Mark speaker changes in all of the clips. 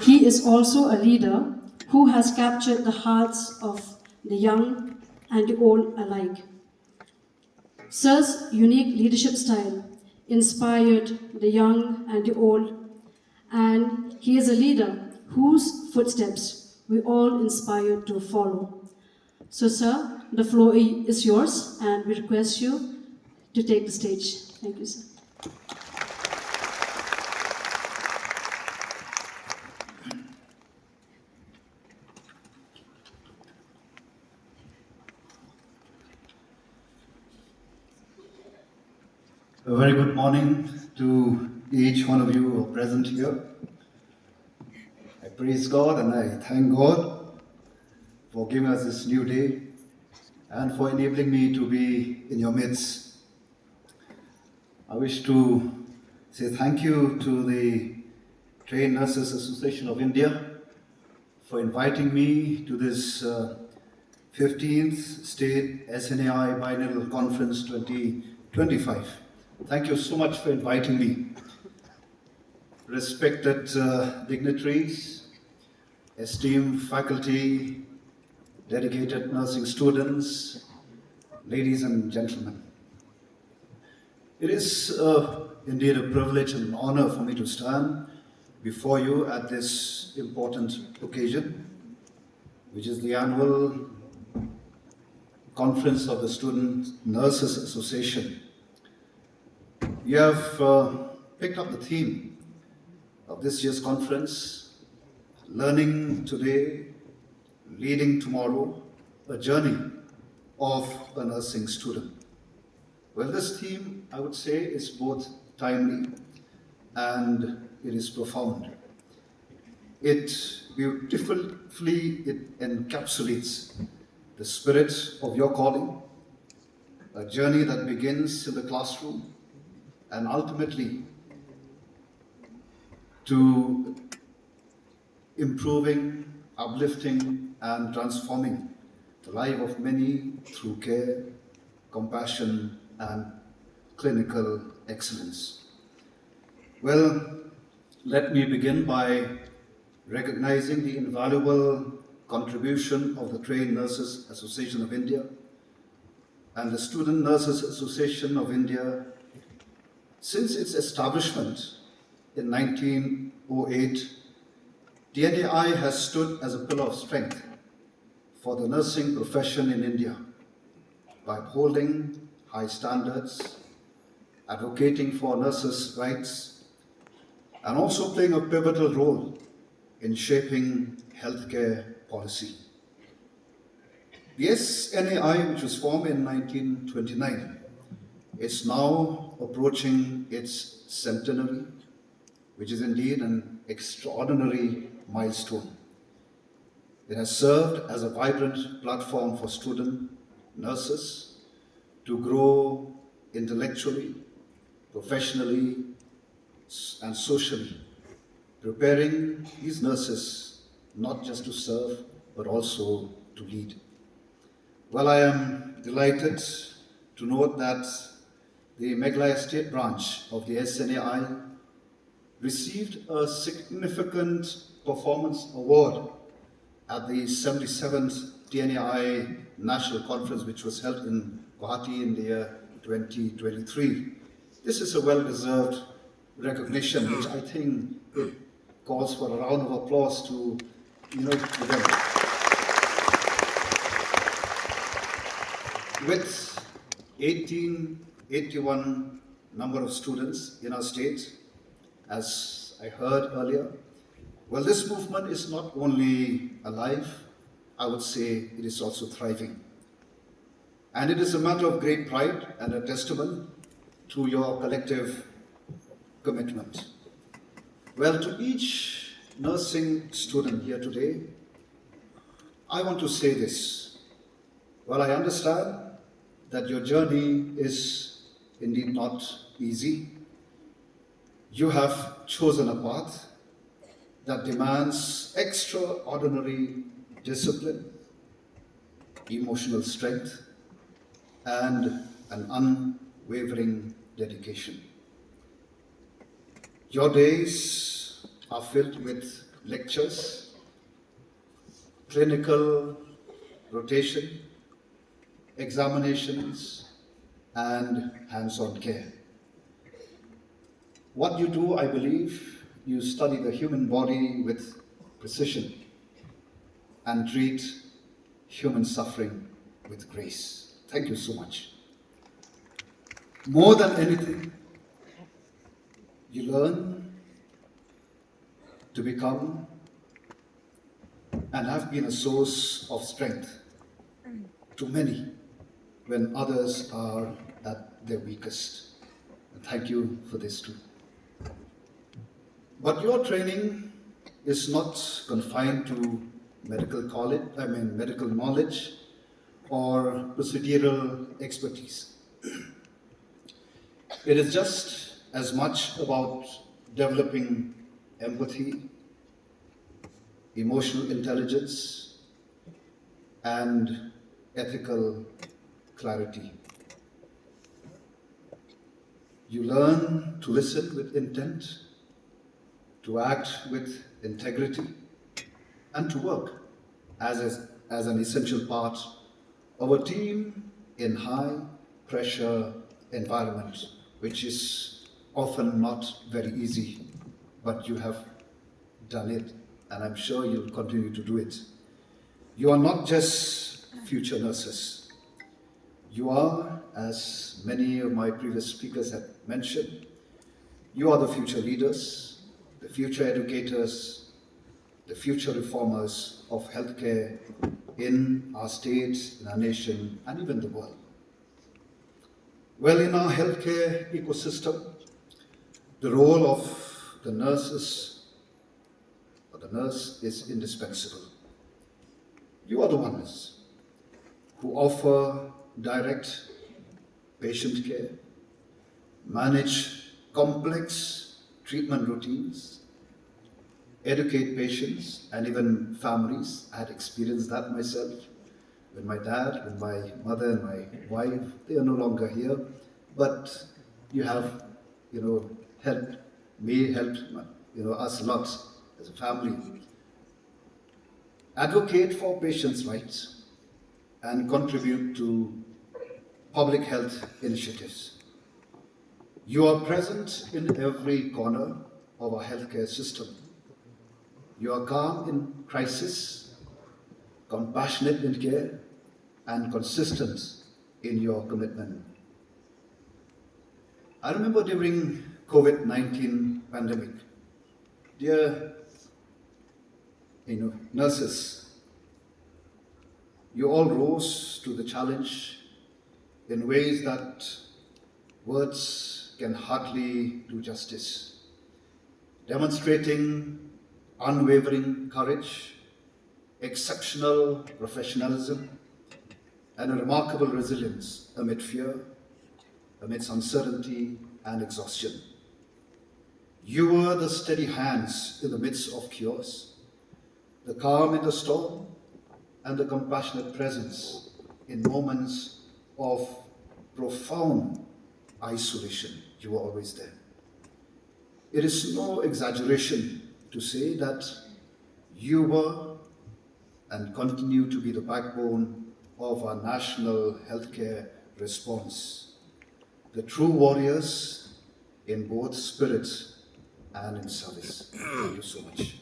Speaker 1: He is also a leader who has captured the hearts of the young and the old alike. Sir's unique leadership style inspired the young and the old, and he is a leader whose footsteps we all inspire to follow. So, sir, the floor is yours, and we request you to take the stage. Thank you, sir.
Speaker 2: A very good morning to each one of you who are present here. I praise God and I thank God for giving us this new day and for enabling me to be in your midst. I wish to say thank you to the Trained Nurses Association of India for inviting me to this 15th State SNAI Biennial Conference 2025. Thank you so much for inviting me. Respected dignitaries, esteemed faculty, dedicated nursing students, ladies and gentlemen. It is indeed a privilege and an honor for me to stand before you at this important occasion, which is the annual conference of the Student Nurses Association. You have picked up the theme of this year's conference, Learning Today, Leading Tomorrow, a journey of a nursing student. Well, this theme, I would say, is both timely and it is profound. It beautifully encapsulates the spirit of your calling, a journey that begins in the classroom and ultimately to improving, uplifting, and transforming the life of many through care, compassion, and clinical excellence. Well, let me begin by recognizing the invaluable contribution of the Trained Nurses Association of India and the Student Nurses Association of India. Since its establishment in 1908, TNAI has stood as a pillar of strength for the nursing profession in India by upholding high standards, advocating for nurses' rights, and also playing a pivotal role in shaping healthcare policy. The SNAI, which was formed in 1929, is now approaching its centenary, which is indeed an extraordinary milestone. It has served as a vibrant platform for student nurses to grow intellectually, professionally, and socially, preparing these nurses not just to serve, but also to lead. Well, I am delighted to note that the Meghalaya State branch of the SNAI received a significant performance award at the 77th TNAI National Conference, which was held in Khasi in the year 2023. This is a well-deserved recognition, which I think it calls for a round of applause to them. With 1881 number of students in our state, as I heard earlier, well, this movement is not only alive, I would say it is also thriving. And it is a matter of great pride and a testament to your collective commitment. Well, to each nursing student here today, I want to say this. Well, I understand that your journey is indeed not easy. You have chosen a path that demands extraordinary discipline, emotional strength, and an unwavering dedication. Your days are filled with lectures, clinical rotation, examinations, and hands-on care. What you do, I believe, you study the human body with precision and treat human suffering with grace. Thank you so much. More than anything, you learn to become and have been a source of strength to many when others are at their weakest. And thank you for this too. But your training is not confined to medical knowledge or procedural expertise. It is just as much about developing empathy, emotional intelligence, and ethical clarity. You learn to listen with intent, to act with integrity, and to work as an essential part of a team in high pressure environment, which is often not very easy, but you have done it, and I'm sure you'll continue to do it. You are not just future nurses. You are, as many of my previous speakers have mentioned, you are the future leaders, the future educators, the future reformers of healthcare in our state, in our nation, and even the world. Well, in our healthcare ecosystem, the role of the nurse is indispensable. You are the ones who offer direct patient care, manage complex treatment routines, educate patients and even families. I had experienced that myself with my dad, with my mother and my wife. They are no longer here, but you have, helped me, helped, us a lot as a family. Advocate for patients' rights and contribute to public health initiatives. You are present in every corner of our healthcare system. You are calm in crisis, compassionate in care, and consistent in your commitment. I remember during COVID-19 pandemic, dear nurses, you all rose to the challenge in ways that words can hardly do justice, demonstrating unwavering courage, exceptional professionalism, and a remarkable resilience amid fear, amidst uncertainty and exhaustion. You were the steady hands in the midst of chaos, the calm in the storm, and the compassionate presence in moments of profound isolation. You were always there. It is no exaggeration to say that you were and continue to be the backbone of our national healthcare response, the true warriors in both spirit and in service. Thank you so much.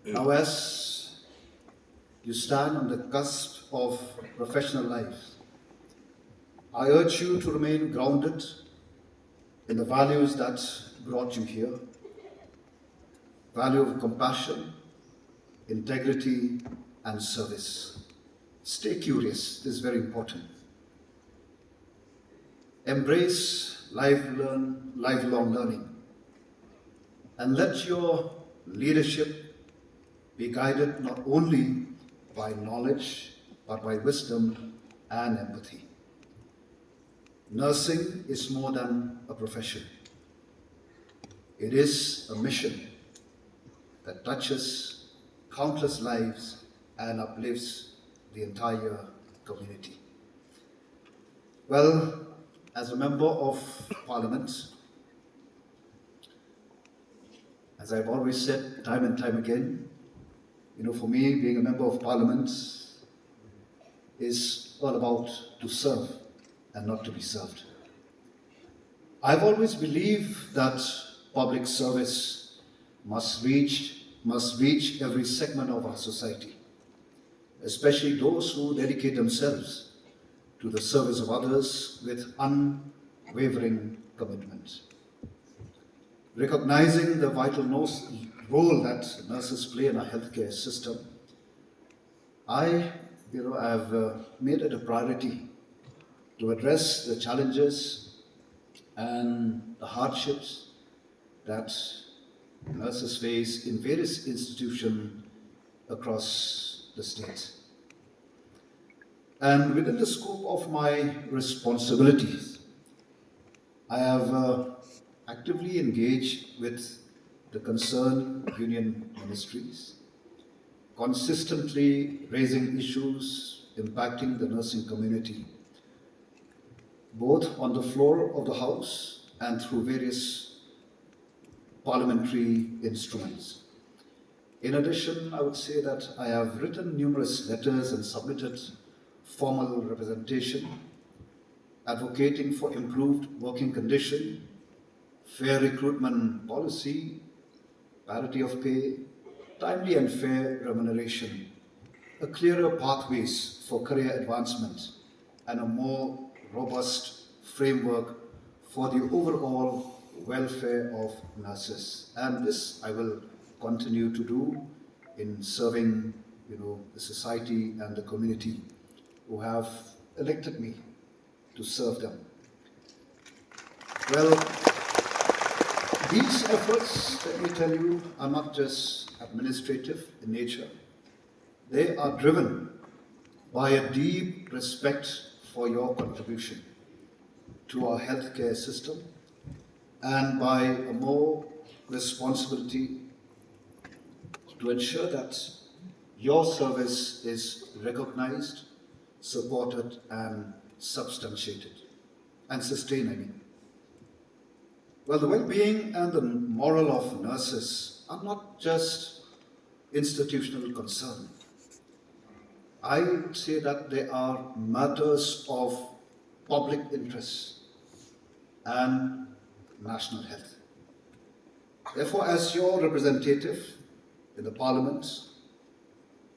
Speaker 2: Now, as you stand on the cusp of professional life, I urge you to remain grounded in the values that brought you here. Value of compassion, integrity, and service. Stay curious, this is very important. Embrace lifelong learning, and let your leadership be guided not only by knowledge, but by wisdom and empathy. Nursing is more than a profession. It is a mission that touches countless lives and uplifts the entire community. Well, as a member of Parliament As I've always said time and time again, for me, being a member of parliament is all about to serve and not to be served. I've always believed that public service must reach every segment of our society, especially those who dedicate themselves to the service of others with unwavering commitment. Recognizing the vital role that nurses play in our healthcare system, I have made it a priority to address the challenges and the hardships that nurses face in various institutions across the state. And within the scope of my responsibilities, I have actively engaged with the concerned union ministries, consistently raising issues impacting the nursing community, both on the floor of the House and through various parliamentary instruments. In addition, I would say that I have written numerous letters and submitted formal representation advocating for improved working conditions, fair recruitment policy, parity of pay, timely and fair remuneration, a clearer pathways for career advancement, and a more robust framework for the overall welfare of nurses. And this I will continue to do in serving the society and the community who have elected me to serve them. Well, these efforts, let me tell you, are not just administrative in nature. They are driven by a deep respect for your contribution to our healthcare system and by a more responsibility to ensure that your service is recognized, supported, and substantiated and sustained. Well, the well-being and the moral of nurses are not just institutional concern. I would say that they are matters of public interest and national health. Therefore, as your representative in the Parliament,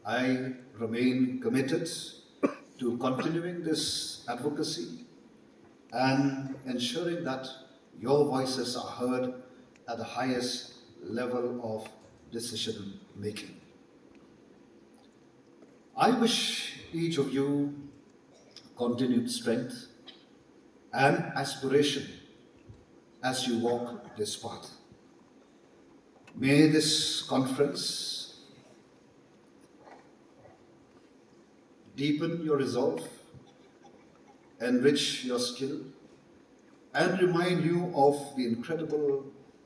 Speaker 2: I remain committed to continuing this advocacy and ensuring that your voices are heard at the highest level of decision making. I wish each of you continued strength and aspiration as you walk this path. May this conference deepen your resolve, enrich your skill, and remind you of the incredible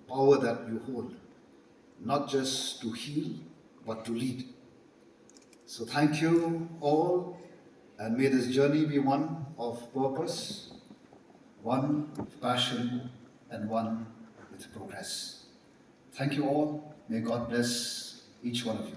Speaker 2: power that you hold, not just to heal, but to lead. So thank you all, and may this journey be one of purpose, one of passion, and one with progress. Thank you all. May God bless each one of you.